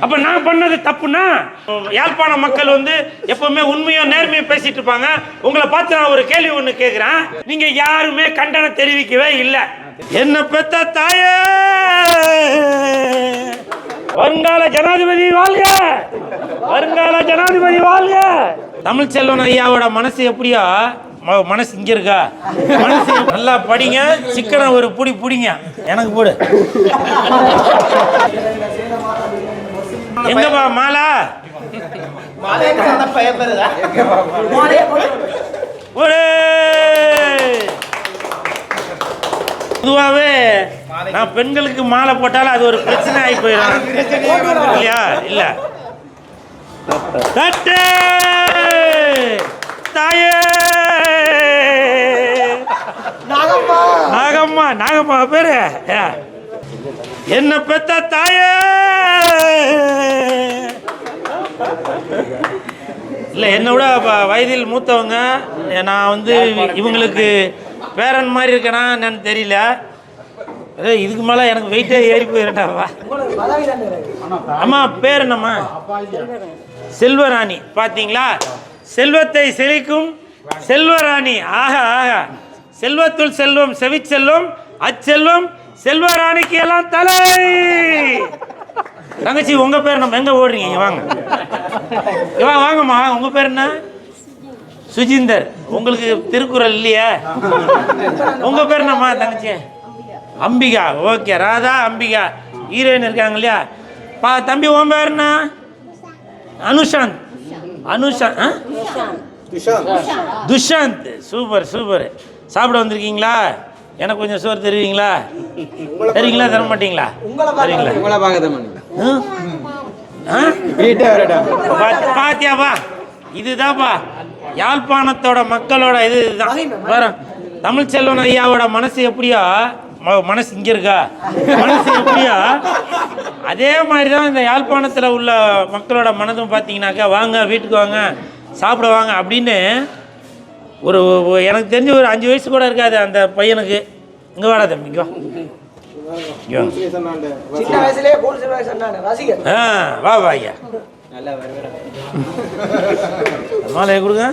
அப்ப நான் பண்ணது தப்புனா யாழ்ப்பாண மக்கள் வந்து எப்பவுமே உண்மையோ நேர்மையோ பேசிட்டு இருப்பாங்க. உங்களை பார்த்து நான் ஒரு கேள்வி ஒண்ணு கேட்கிறேன். நீங்க யாருமே கண்டனம் தெரிவிக்கவே இல்லை. என்ன பெத்த தாயே, வருங்கால ஜனாதிபதி வாழ்க, வருங்கால ஜனாதிபதி வாழ்க. தமிழ்ச்செல்வன் ஐயாவோட மனசு எப்படியா, மனசு இங்க இருக்கா, மனசு நல்லா படிங்க, சிக்கனை ஒரு புடி புடிங்க, எனக்கு போடு. எங்கப்பா மாலா? பொதுவாகவே நான் பெண்களுக்கு மாலை போட்டாலும் அது ஒரு பிரச்சனை ஆகி போயிடும் இல்லையா? இல்ல தட்டு தாயே, நாகம்மா, நாகம்மா பேரு என்ன பெத்த தாயே. இல்லை, என்னை விட வயதில் மூத்தவங்க. நான் வந்து இவங்களுக்கு பேரன் மாதிரி இருக்கேனா என்னன்னு தெரியல. இதுக்கு மேலே எனக்கு வெயிட்டே ஏறி போயிட்டாவா. அம்மா பேர் என்னம்மா? செல்வராணி. பார்த்தீங்களா, செல்வத்தை செழிக்கும் செல்வராணி. ஆஹா ஆஹா, செல்வத்துள் செல்வம் செவிச்செல்வம், அச்செல்வம் செல்வராணிக்கு எல்லாம் தலை. தங்கச்சி உங்க பேர் நம்ம எங்க ஓடுறீங்க? இங்க வாங்க, வாங்கம்மா. உங்க பேர் என்ன? சுஜிந்தர். உங்களுக்கு திருக்குறள் இல்லையா? உங்க பேர் என்னம்மா தங்கச்சி? அம்பிகா. ஓகே, ராதா அம்பிகா ஹீரோயின் இருக்காங்க இல்லையா? தம்பி உன் பேர் என்ன? அனுஷாந்த். அனுஷாந்த், துஷாந்த். Super super. சாப்பிட வந்திருக்கீங்களா? எனக்கு கொஞ்சம் சோறு தருவீங்களா? தருவீங்களா தர மாட்டீங்களா? பாத்தியாப்பா, இதுதான்ப்பா யாழ்ப்பாணத்தோட மக்களோட இதுதான். தமிழ்ச்செல்வன் ஐயாவோட மனசு எப்படியோ, மனசு இங்க இருக்கா, மனசு எப்படியோ அதே மாதிரிதான் இந்த யாழ்ப்பாணத்தில் உள்ள மக்களோட மனதும். பார்த்தீங்கன்னாக்கா, வாங்க வீட்டுக்கு வாங்க, சாப்பிட வாங்க அப்படின்னு ஒரு எனக்கு தெரிஞ்ச ஒரு 5 வயசு கூட இருக்காது அந்த பையனுக்கு. இங்கே வாடா தம்பி, இங்கே வா. வா ஐயா, மாலை கொடுங்க.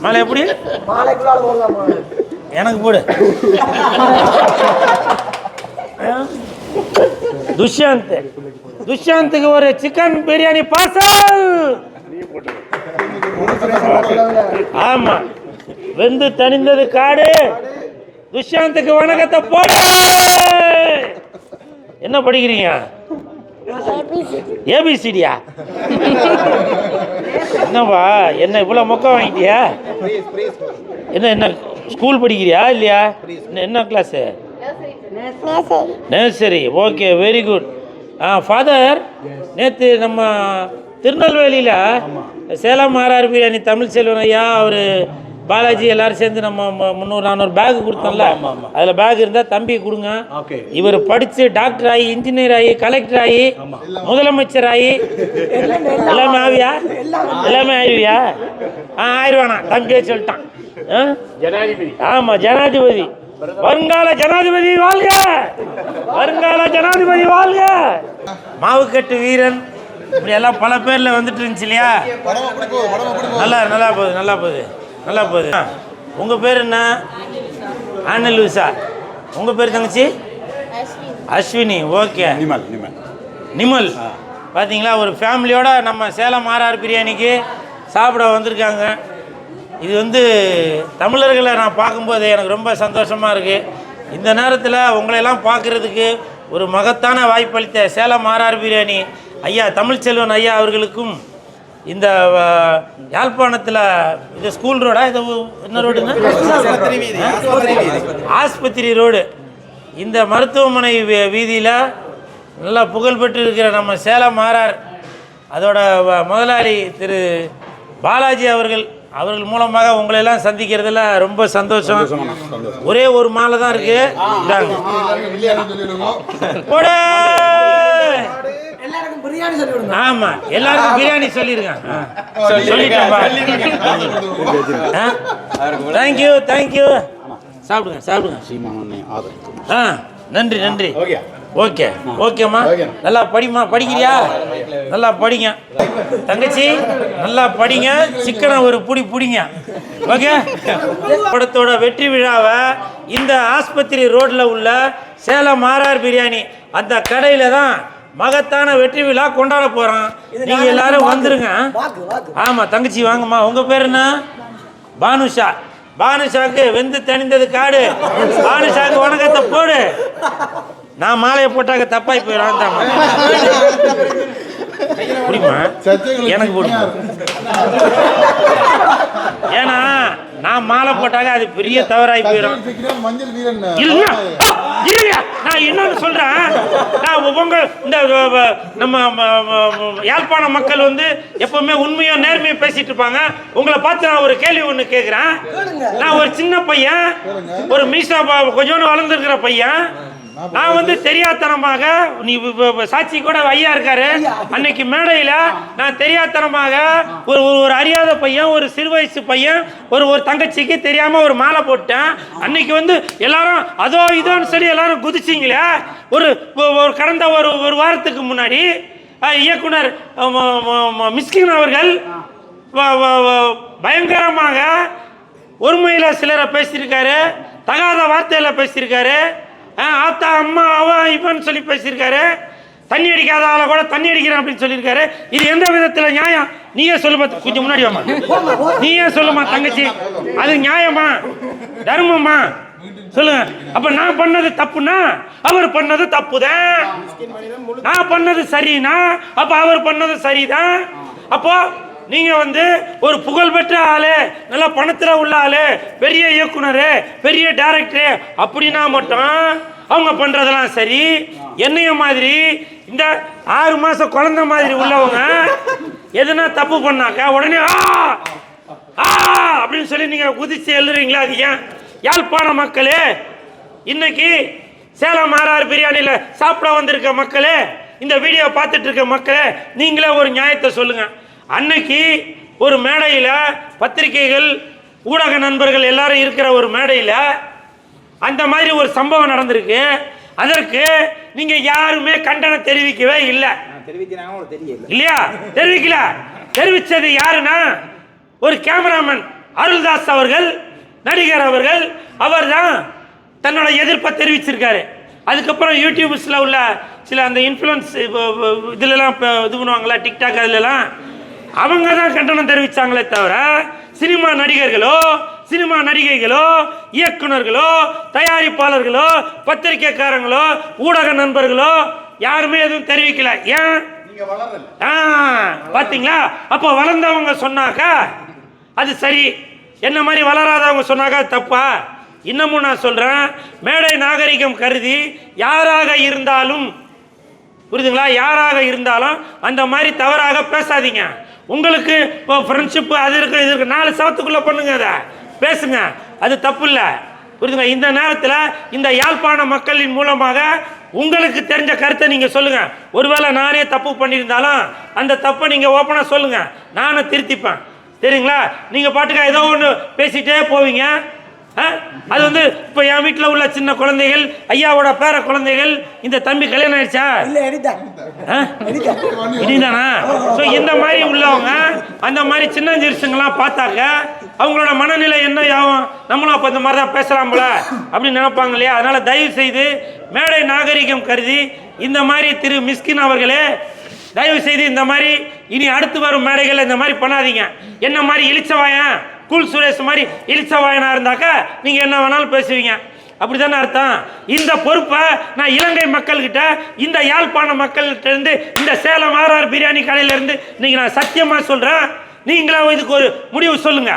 மாலை எப்படி? எனக்கு போடு. துஷ்யந்த், துஷ்யந்துக்கு ஒரு சிக்கன் பிரியாணி பார்சல். ஆமா, வெந்து தணிந்தது காடு. துஷ்யந்துக்கு வணக்கத்தை போடு. என்ன படிக்கிறீங்க? ஏபிசிடியா? என்னவா, என்ன இவ்வளவு மொக்க வாங்கிட்டியா? என்ன என்ன ஸ்கூல் படிக்கிறியா இல்லையா? என்ன class? Nursery. Okay, very good. Father, நேற்று நம்ம திருநெல்வேலியில் சேலம் ஆர்ஆர் பிரியாணி தமிழ்ச்செல்வன் ஐயா, அவர் பாலாஜி எல்லாரும் சேர்ந்து நம்ம 300-400 பேக் கொடுத்தோம்ல, அதில் பேக் இருந்தால் தம்பி கொடுங்க. இவர் படித்து டாக்டர் ஆகி, இன்ஜினியர் ஆகி, கலெக்டர் ஆகி, முதலமைச்சர் ஆகி எல்லாமே ஆவியா? எல்லாமே ஆயிடுவியா? ஆயிடுவானா? தம்பியே சொல்லிட்டான். ஆமா, ஜனாதிபதி, வருங்கால ஜனாதிபதி வாழ்க, வருங்கால ஜனாதிபதி வாழ்க. மாவுக்கட்டு வீரன், இப்படி எல்லாம் பல பேர்ல வந்துட்டு இருந்துச்சு இல்லையா? நல்லா நல்லா போகுது, நல்லா போகுது, நல்லா போகுது. உங்க பேர் என்ன? ஆனலூசா. உங்க பேர் தங்கச்சி? அஸ்வினி. ஓகே, நிமல். பார்த்தீங்களா, ஒரு ஃபேமிலியோட நம்ம சேலம் ஆர்ஆர் பிரியாணிக்கு சாப்பிட வந்திருக்காங்க. இது வந்து தமிழர்களை நான் பார்க்கும்போது எனக்கு ரொம்ப சந்தோஷமாக இருக்குது. இந்த நேரத்தில் உங்களையெல்லாம் பார்க்குறதுக்கு ஒரு மகத்தான வாய்ப்பளித்த சேலம் ஆர்ஆர் பிரியாணி ஐயா தமிழ்ச்செல்வன் ஐயா அவர்களுக்கும், இந்த யாழ்ப்பாணத்தில் இது ஸ்கூல் ரோடா, இது என்ன ரோடுங்க? ஆஸ்பத்திரி ரோடு. இந்த மருத்துவமனை வீதியில் நல்லா புகழ்பெற்று இருக்கிற நம்ம சேலம் ஆர்ஆர் அதோட முதலாளி திரு பாலாஜி அவர்கள் மூலமாக உங்களெல்லாம் சந்திக்கிறதுல ரொம்ப சந்தோஷம். ஒரே ஒரு மாலை தான் இருக்கு. ஆமா, எல்லாருக்கும் பிரியாணி சொல்லிருக்கேன். Thank you thank you. சாப்பிடுங்க சாப்பிடுங்க. நன்றி நன்றி. ஓகே ஓகேம்மா, நல்லா படிமா. படிக்கிறியா? நல்லா படிங்க தங்கச்சி, நல்லா படிங்க. சிக்கனை ஒரு பிடிங்க. ஓகே. படத்தோட வெற்றி விழாவை இந்த ஆஸ்பத்திரி ரோட்ல உள்ள சேலம் ஆர்ஆர் பிரியாணி அந்த கடையில தான் மகத்தான வெற்றி விழா கொண்டாட போறோம். நீங்க எல்லாரும் வந்துருங்க. ஆமா தங்கச்சி வாங்கம்மா. உங்க பேர் என்ன? பானுஷா. பானுஷாக்கு வெந்து தணிந்தது காடு. பானுஷாக்கு வணக்கத்தை போடு. நான் மாலையை போட்டாக்க தப்பாய் போயிடும். புரியுமா? எனக்கு போடுமா? ஏன்னா நான் மாலை போட்டாக்க அது பெரிய தவறாய் போயிடும். நான் இன்னொன்னு சொல்றேன். நான் உங்க இந்த நம்ம யாழ்ப்பாண மக்கள் வந்து எப்பவுமே உண்மையும் நேர்மையும் பேசிட்டு இருப்பாங்க. உங்களை பார்த்து நான் ஒரு கேள்வி ஒண்ணு கேட்கிறேன். நான் ஒரு சின்ன பையன், ஒரு மீசா கொஞ்சோண்டு வளர்ந்துருக்கிற பையன். நான் வந்து தெரியாதனமாக, நீ சாட்சி கூட ஐயா இருக்காரு, அன்னைக்கு மேடையில நான் தெரியாதனமாக ஒரு அறியாத பையன், ஒரு சிறு வயசு பையன், ஒரு தங்கச்சிக்கு தெரியாம ஒரு மாலை போட்டேன். அன்னைக்கு வந்து எல்லாரும் அதோ இதோன்னு சொல்லி எல்லாரும் குதிச்சிங்களே. ஒரு கடந்த ஒரு வாரத்துக்கு முன்னாடி இயக்குனர் மிஸ்கின் அவர்கள் பயங்கரமாக ஒருமையில சிலரை பேசியிருக்காரு, தகாத வார்த்தையில பேசியிருக்காரு. ஆத்தா அம்மா அவன் இவன் சொல்லி பேசியிருக்காரு. தண்ணி அடிக்காத ஆளை கூட தண்ணி அடிக்கிறேன் அப்படின்னு சொல்லியிருக்காரு. இது எந்த விதத்தில் நியாயம்? நீயே சொல்லுமா. கொஞ்சம் முன்னாடி வாமா. நீயே சொல்லுமா தங்கச்சி, அது நியாயமா தர்மமா சொல்லுங்க. அப்ப நான் பண்ணது தப்புனா அவர் பண்ணது தப்புதான். நான் பண்ணது சரினா அப்ப அவர் பண்ணது சரிதான். அப்போ நீங்க வந்து ஒரு புகழ்பெற்ற ஆளு, நல்ல பணத்துல உள்ள ஆளு, பெரிய இயக்குனர், பெரிய டைரக்டர் அப்படின்னா மட்டும் அவங்க பண்றதெல்லாம் சரி. என்னைய மாதிரி இந்த 6 மாசம் குழந்தை மாதிரி உள்ளவங்க எதுனா தப்பு பண்ணாக்க உடனே அப்படின்னு சொல்லி நீங்க குதிச்சு எழுதுறீங்களா? அது ஏன்? யாழ்ப்பாண மக்களே, இன்னைக்கு சேலம் ஆர்ஆர் பிரியாணியில சாப்பிட வந்திருக்க மக்களே, இந்த வீடியோ பார்த்துட்டு இருக்க மக்களே, நீங்களே ஒரு நியாயத்தை சொல்லுங்க. அன்னைக்கு ஒரு மேடையில் பத்திரிகைகள் ஊடக நண்பர்கள் எல்லாரும் இருக்கிற ஒரு மேடையில் அந்த மாதிரி ஒரு சம்பவம் நடந்திருக்கு. அதற்கு நீங்க யாருமே கண்டனம் தெரிவிக்கவே இல்லை. இல்லையா? தெரிவிக்கல. தெரிவிச்சது யாருன்னா ஒரு கேமராமேன் அருள்தாஸ் அவர்கள், நடிகர் அவர்கள். அவர் தான் தன்னோட எதிர்ப்பை தெரிவிச்சிருக்காரு. அதுக்கப்புறம் யூடியூப்ஸில் உள்ள சில அந்த இன்ஃப்ளூயன்ஸ் இதுலலாம் இது பண்ணுவாங்களா, டிக்டாக், அதுலலாம் அவங்க தான் கண்டனம் தெரிவித்தாங்களே தவிர சினிமா நடிகர்களோ, சினிமா நடிகைகளோ, இயக்குநர்களோ, தயாரிப்பாளர்களோ, பத்திரிகைக்காரங்களோ, ஊடக நண்பர்களோ யாருமே எதுவும் தெரிவிக்கல. ஏன்? பாத்தீங்களா? அப்போ வளர்ந்தவங்க சொன்னாக்க அது சரி, என்ன மாதிரி வளராதவங்க சொன்னாக்க தப்பா? இன்னமும் நான் சொல்றேன், மேடை நாகரிகம் கருதி யாராக இருந்தாலும், புரியுதுங்களா, யாராக இருந்தாலும் அந்த மாதிரி தவறாக பேசாதீங்க. உங்களுக்கு இப்போ ஃப்ரெண்ட்ஷிப்பு அது இருக்கு இது இருக்கு, 4 சவத்துக்குள்ளே பண்ணுங்க, அதை பேசுங்க, அது தப்பு இல்லை. புரியுதுங்க? இந்த நேரத்தில் இந்த யாழ்ப்பாண மக்களின் மூலமாக உங்களுக்கு தெரிஞ்ச கருத்தை நீங்கள் சொல்லுங்கள். ஒருவேளை நானே தப்பு பண்ணியிருந்தாலும் அந்த தப்பை நீங்கள் ஓப்பனாக சொல்லுங்கள், நானும் திருத்திப்பேன். சரிங்களா? நீங்கள் பாட்டுக்கா ஏதோ ஒன்று பேசிகிட்டே போவீங்க. அது வந்து இப்போ என் வீட்டில் உள்ள சின்ன குழந்தைகள், ஐயாவோட பேர குழந்தைகள், இந்த தம்பி கல்யாணம் ஆயிடுச்சா? இனிதானா? ஸோ இந்த மாதிரி உள்ளவங்க அந்த மாதிரி சின்ன ஜெருசுங்கெல்லாம் பார்த்தாக்க அவங்களோட மனநிலை என்ன ஆகும்? நம்மளும் அப்போ இந்த மாதிரி தான் பேசலாம்ல அப்படின்னு நினைப்பாங்க இல்லையா? அதனால தயவு செய்து மேடை நாகரிகம் கருதி இந்த மாதிரி திரு மிஸ்கின் அவர்களே, தயவு செய்து இந்த மாதிரி இனி அடுத்து வரும் மேடைகள் இந்த மாதிரி பண்ணாதீங்க. என்ன மாதிரி இளிச்சவாயன், கூல் சுரேஷ் மாதிரி இளிச்சவாயனா இருந்தாக்க நீங்க என்ன வேணாலும் பேசுவீங்க. அப்படித்தானே அர்த்தம்? இந்த பொறுப்பை நான் இலங்கை மக்கள்கிட்ட, இந்த யாழ்ப்பாண மக்கள்கிட்ட இருந்து, இந்த சேலம் ஆர்ஆர் பிரியாணி கடையில இருந்து நீங்க நான் சத்தியமா சொல்றேன், நீங்களா இதுக்கு ஒரு முடிவு சொல்லுங்க.